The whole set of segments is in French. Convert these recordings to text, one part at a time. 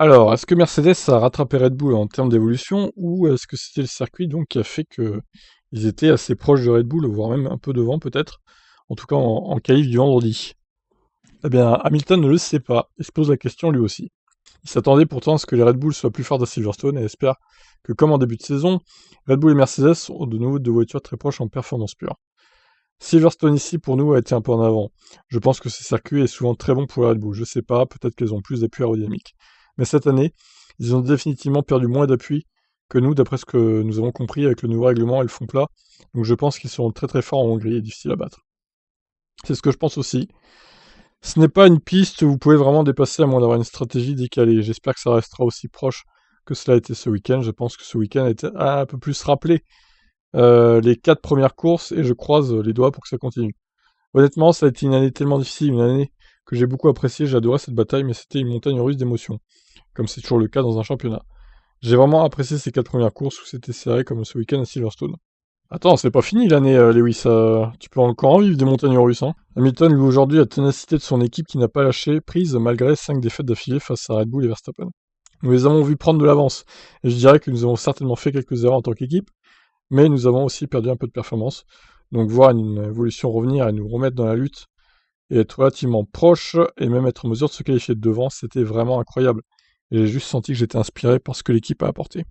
Alors, est-ce que Mercedes a rattrapé Red Bull en termes d'évolution ou est-ce que c'était le circuit donc qui a fait qu'ils étaient assez proches de Red Bull, voire même un peu devant peut-être, en tout cas en qualif du vendredi? Eh bien, Hamilton ne le sait pas et se pose la question lui aussi. Il s'attendait pourtant à ce que les Red Bull soient plus forts à Silverstone et espère que, comme en début de saison, Red Bull et Mercedes ont de nouveau deux voitures très proches en performance pure. Silverstone ici pour nous a été un peu en avant. Je pense que ce circuit est souvent très bon pour les Red Bull. Je sais pas, peut-être qu'elles ont plus d'appui aérodynamique. Mais cette année, ils ont définitivement perdu moins d'appui que nous, d'après ce que nous avons compris avec le nouveau règlement et le fond plat. Donc je pense qu'ils seront très très forts en Hongrie et difficiles à battre. C'est ce que je pense aussi. Ce n'est pas une piste où vous pouvez vraiment dépasser à moins d'avoir une stratégie décalée. J'espère que ça restera aussi proche que cela a été ce week-end. Je pense que ce week-end a été un peu plus rappelé les 4 premières courses et je croise les doigts pour que ça continue. Honnêtement, ça a été une année tellement difficile, une année que j'ai beaucoup appréciée, j'ai adoré cette bataille, mais c'était une montagne russe d'émotions, comme c'est toujours le cas dans un championnat. J'ai vraiment apprécié ces 4 premières courses où c'était serré comme ce week-end à Silverstone. Attends, c'est pas fini l'année, Lewis, tu peux encore en vivre des montagnes russes, hein. Hamilton loue aujourd'hui la ténacité de son équipe qui n'a pas lâché prise malgré 5 défaites d'affilée face à Red Bull et Verstappen. Nous les avons vus prendre de l'avance, et je dirais que nous avons certainement fait quelques erreurs en tant qu'équipe, mais nous avons aussi perdu un peu de performance. Donc voir une évolution revenir et nous remettre dans la lutte et être relativement proche et même être en mesure de se qualifier de devant, c'était vraiment incroyable. Et j'ai juste senti que j'étais inspiré par ce que l'équipe a apporté.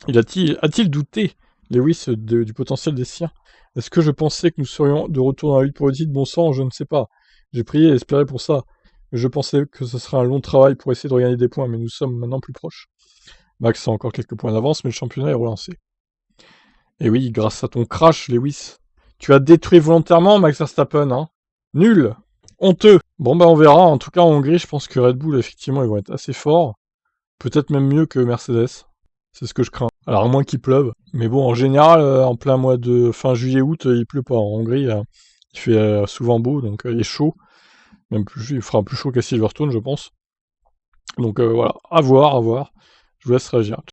A-t-il douté, Lewis, du potentiel des siens? Est-ce que je pensais que nous serions de retour dans la lutte pour le titre? Bon sang, je ne sais pas. J'ai prié et espéré pour ça. Mais je pensais que ce serait un long travail pour essayer de regagner des points, mais nous sommes maintenant plus proches. Max a encore quelques points d'avance, mais le championnat est relancé. Et oui, grâce à ton crash, Lewis. Tu as détruit volontairement Max Verstappen, hein? Nul! Honteux! Bon bah on verra, en tout cas en Hongrie, je pense que Red Bull, effectivement, ils vont être assez forts. Peut-être même mieux que Mercedes. C'est ce que je crains. Alors à moins qu'il pleuve. Mais bon, en général, en plein mois de fin juillet-août, il pleut pas. En Hongrie, il fait souvent beau, donc il est chaud. Même plus, il fera plus chaud qu'à Silverstone, je pense. Donc voilà, à voir, à voir. Je vous laisse réagir.